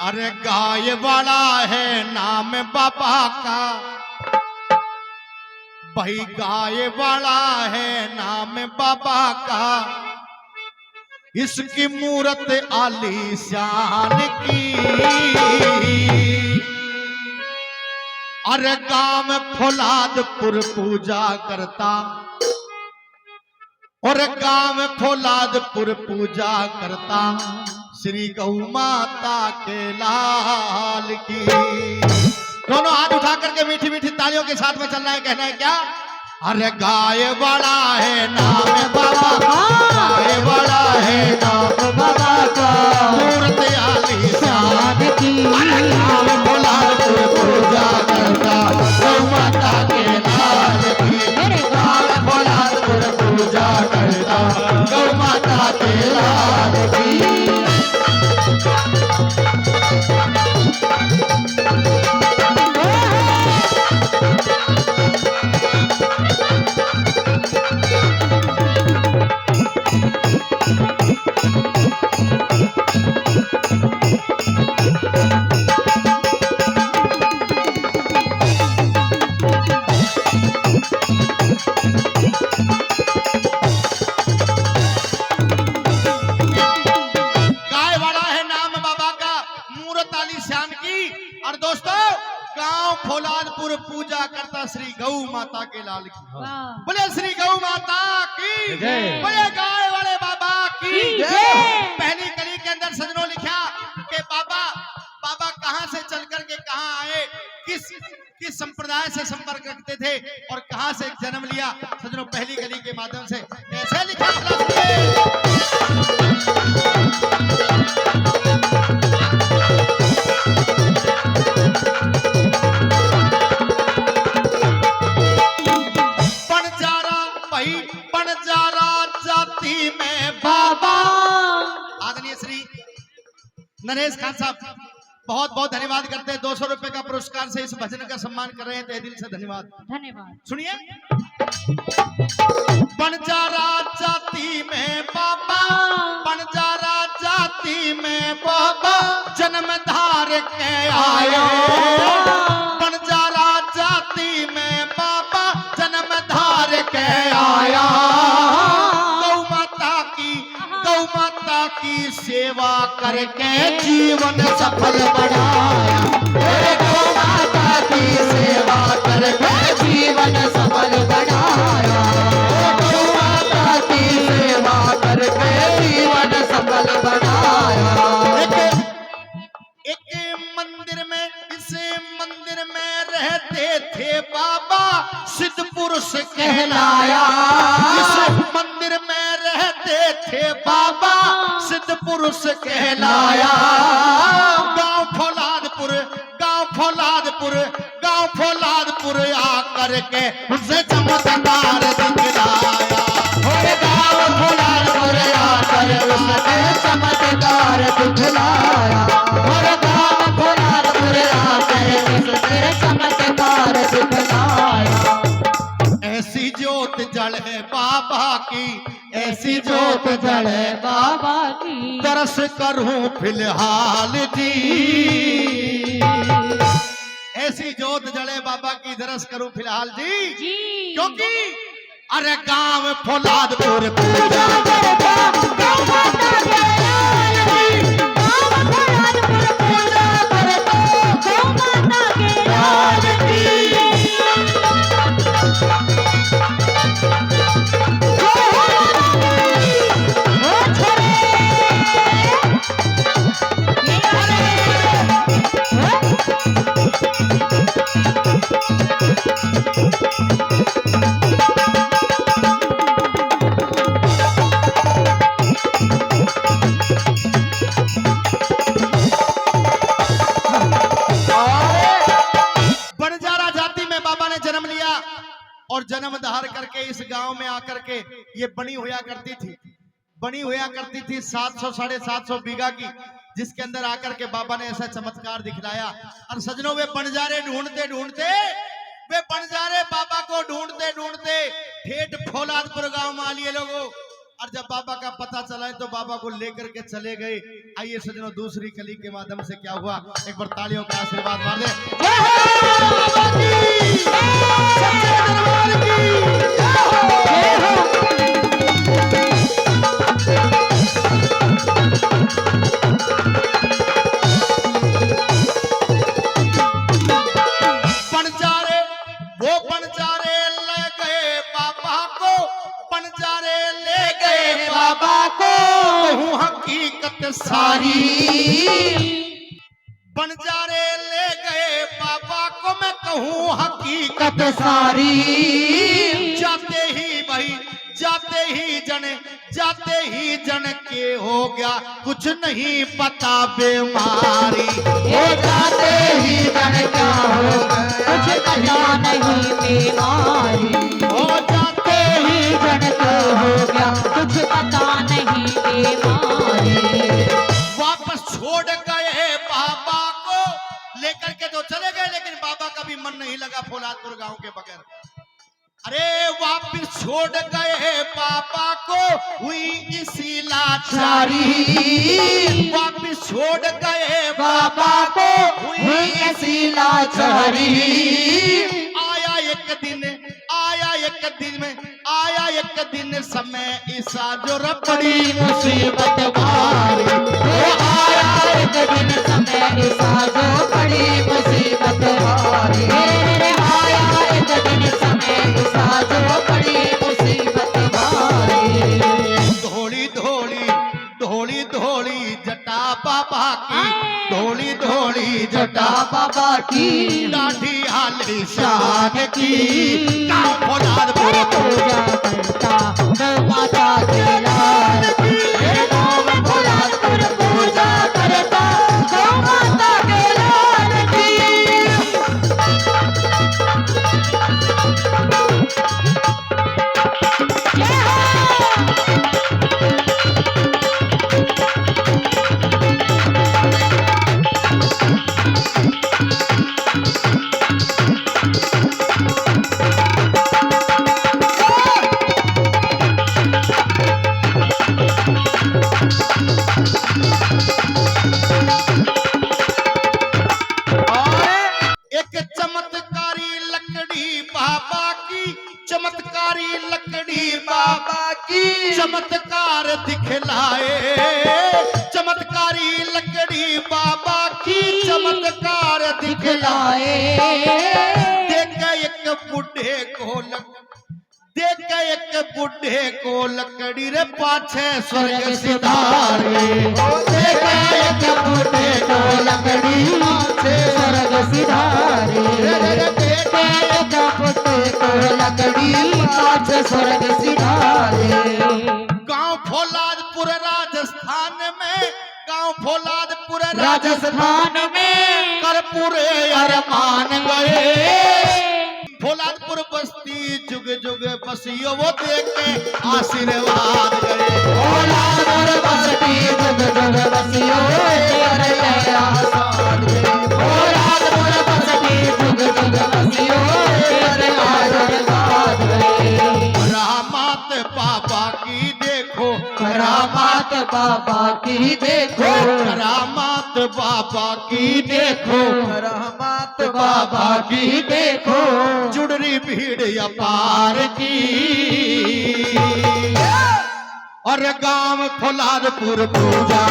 अरे गाय वाला है नाम बाबा का, भाई गाय वाला है नाम बाबा का, इसकी मूरत आलीशान की। अरे गांव फौलादपुर पूजा करता, और गांव फौलादपुर पूजा करता, श्री गौ माता के लाल की। दोनों हाथ उठा करके मीठी मीठी तालियों के साथ में चलना है, कहना है क्या? अरे गाय वाला है नाम बाबा का, गाय वाला है नाम बाबा का, मूरत आलीशान की। अरे गांव फौलादपुर पूजा करता, गौ माता के लाल की। गांव फौलादपुर पूजा करता, गौ माता के लाल की। और दोस्तों, गांव फौलादपुर पूजा करता श्री गौ माता के लाल की। बोले श्री गौ माता की, बोले गाय वाले बाबा की। पहली कली के अंदर सजनों लिखा कि बाबा बाबा कहां से चल करके कहां आए, किस संप्रदाय से संपर्क रखते थे और कहां से जन्म लिया। सजनों पहली कली के माध्यम से कैसे लिखा, नरेश खान साहब बहुत बहुत धन्यवाद करते हैं। 200 रुपए का पुरस्कार से इस भजन का सम्मान कर रहे हैं, तहे दिल से धन्यवाद। धन्यवाद। सुनिए, बंजारा जाति में बाबा, बंजारा जाति में बाबा जन्म धार के आए। बंजारा जाति में बाबा जन्म धार के आया। गौ माता की सेवा करके जीवन सफल बनाया। गौ माता की सेवा करके जीवन सफल बनाया। गौ माता की सेवा करके जीवन सफल बनाया। एक मंदिर में, इस मंदिर में रहते थे बाबा, सिद्ध पुरुष कहलाया। इस मंदिर में रहते थे बाबा, सिद्ध पुरुष कहलाया। गांव फौलादपुर, गांव फौलादपुर, गांव फौलादपुर आकर के उसे चमत्कार दिखलाया। गांव फौलादपुर आकर उसने चमत्कार दिखलाया। गांव फौलादपुर आकर उसने चमत्कार दिखलाया। ऐसी जोत जड़ है बाबा की, ऐसी जोत जड़ है बाबा की, दरस करूं फिलहाल जी। ऐसी जोत जड़े बाबा की, दरस करूं फिलहाल जी। क्योंकि अरे गांव फौलादपुर पूजा करता, गौ माता के लाल की। गांव फौलादपुर पूजा करता, गौ माता के लाल की। और जन्म धार करके इस गांव में आकर के ये बनी हुआ करती थी, बनी हुआ करती थी 700 750 बीघा की, जिसके अंदर आकर के बाबा ने ऐसा चमत्कार दिखलाया। और सजनों, वे बंजारे ढूंढते ढूंढते, वे बंजारे बाबा को ढूंढते ढूंढते ठेठ फौलादपुर गांव में आ लिए लोगों। और जब बाबा का पता चला है तो बाबा को लेकर के चले गए। आइए सजनों, दूसरी कली के माध्यम से क्या हुआ, एक बार तालियों का आशीर्वाद मार दे। जय हो बाबा की, सच्चे दरबार की जय हो। बनजारे वो बनजारे ले गए बाबा को, बनजारे ले गए बाबा को, कहूं हकीकत सारी। बनजारे ले गए बाबा को, मैं कहूं हकीकत सारी। जाते ही भाई जाते ही जन के हो गया कुछ नहीं पता बीमारी। वो जाते ही जन क्या हो कुछ पता नहीं बीमारी। हो जाते ही जन को हो गया कुछ पता नहीं बीमारी। वापस छोड़ गए बाबा को, लेकर के तो चले गए, लेकिन बाबा का भी मन नहीं लगा फौलादपुर गांव के बगैर। अरे वापिस छोड़ गए बाबा को, हुई इसी लाचारी। वापिस छोड़ गए बाबा को, हुई इसी लाचारी। आया एक दिन समय ईसा जो बड़ी मुसीबत मारी। आया एक दिन समय ईसा जो बड़ी मुसीबत मारी। आया एक दिन समय ईसा जो बड़ी मुसीबत मारी। धोली जटा बाबा की, धोली जटा बाबा की, लाठी हाली शान की। गाँव फौलादपुर पूजा करता गौ माता के लाल की। गाँव फौलादपुर पूजा करता गौ माता के लाल की। चमत्कार दिखलाए, चमत्कारी लकड़ी बाबा की चमत्कार दिखलाए। देख एक बुढ़े को लकड़ी रे पाछे स्वर्ग सिधारे। देख एक बुढ़े को लकड़ी पाछे स्वर्ग सिधारे। देख एक बुढ़े को लकड़ी पाछे स्वर्ग सिधारे। गांव फौलादपुर राजस्थान में, गांव फौलादपुर राजस्थान में कर्पूरे अरमान गए। फौलादपुर बस्ती जुग जुग बसियो वो देख के आशीर्वाद गए। फौलादपुर बस्ती जुग जुग बसियो तेरे आशीर्वाद गए। फौलादपुर बस्ती जुग जुग बसियो तेरे आशीर्वाद गए। करामात बाबा की देखो, करामात बाबा की देखो, करामात बाबा की देखो, करामात बाबा की देखो। जुड़री भीड़ अपार की, और गांव फौलादपुर पूजा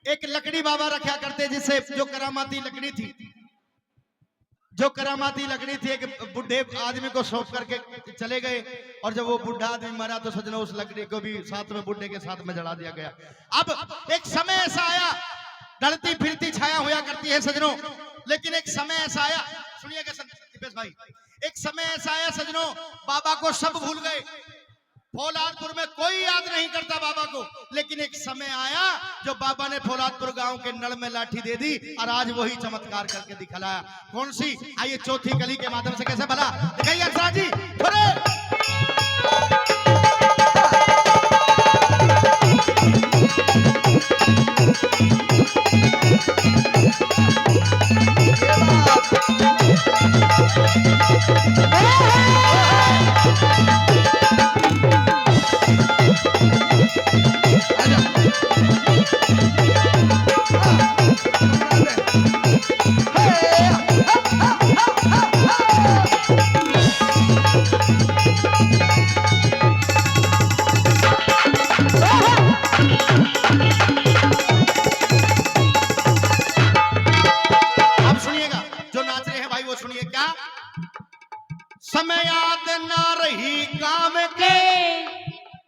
एक लकड़ी बाबा रखा करते जिससे जो करामाती लकड़ी थी, जो करामाती लकड़ी थी एक बुढ़े आदमी को सौंप करके चले गए, और जब वो बुढ़ा आदमी मरा तो सजनों उस लकड़ी को भी साथ में बुढ़े के साथ में जला दिया गया। अब एक समय ऐसा आया, ढलती फिरती छाया हुआ करती है सजनों, लेकिन एक समय ऐसा आया, सुनिएगा दीपेश भाई, एक समय ऐसा आया सजनों, बाबा को सब भूल गए, फौलादपुर में कोई याद नहीं करता बाबा को। लेकिन एक समय आया जो बाबा ने फौलादपुर गांव के नल में लाठी दे दी और आज वही चमत्कार करके दिखलाया। कौन सी? आइए चौथी कली के माध्यम से कैसे भला दिखाइए अरसराज जी थोड़े। समय याद ना रही काम के,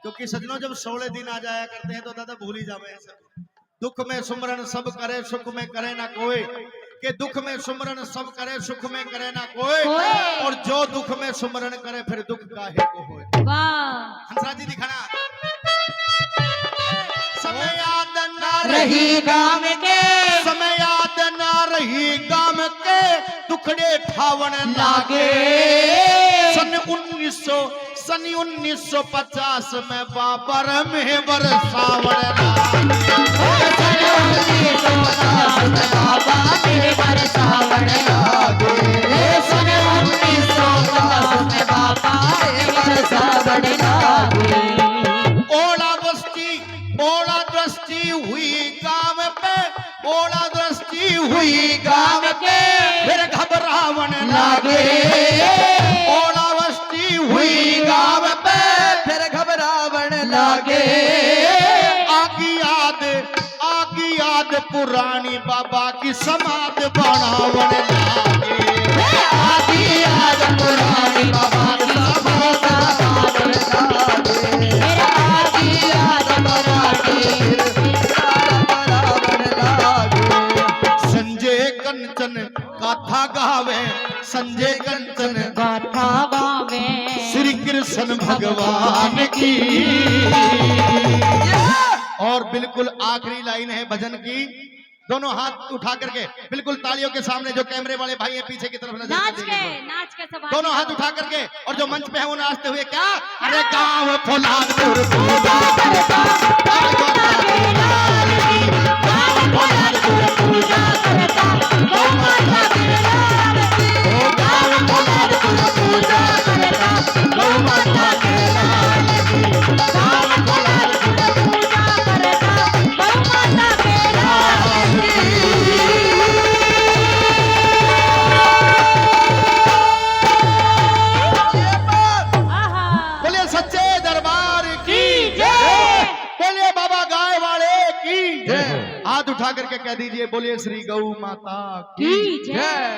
क्योंकि सजनों जब 16 दिन आ जाया करते हैं तो दादा भूल ही जावे। दुख में सुमरन सब करे सुख में करे ना कोई, के दुख में सुमरन सब करे सुख में करे ना कोई, और जो दुख में सुमरन करे फिर दुख काहे को होए। हंसराज जी दिखाना। समय याद ना रही काम के, समय याद ना रही काम के, दुखड़े ठावन लागे। सन 1950 में बाबर में बरसावन लागे। सन 1950 में बाबा में बरसावन लागे। सन 1950 में बाबा में बरसावन लागे। ओला दृष्टि हुई गांव पे, ओला दृष्टि हुई गांव के, फिर घबरावन लागे। ओला दृष्टि हुई गांव पे, फिर घबरावन लागे। आगी याद पुरानी बाबा की समाध बनावन लागे। आगी याद पुरानी बाबा की समाध बनावन लागे। आगी याद संजय कंचन गाथा गावे, संजय कंचन गाथा गावे, श्री कृष्ण भगवान की। और बिल्कुल आखिरी लाइन है भजन की, दोनों हाथ उठा करके बिल्कुल तालियों के सामने, जो कैमरे वाले भाई हैं पीछे की तरफ नजर नाच के सब दोनों हाथ उठा करके, और जो मंच पे है वो नाचते हुए क्या, अरे गाँव फौलादपुर पूजा करता, गाँव फौलादपुर पूजा करता, गौ माता की आरती। ओ गाँव फौलादपुर पूजा करता, गौ माता की आरती। गाँव फौलादपुर पूजा करता, गौ माता की आरती। बोलिए सच्चे दरबार की जय, बोलिए बाबा गाय वाले की जय। हाथ उठा करके कह दीजिए बोलिए श्री गौ माता की जय।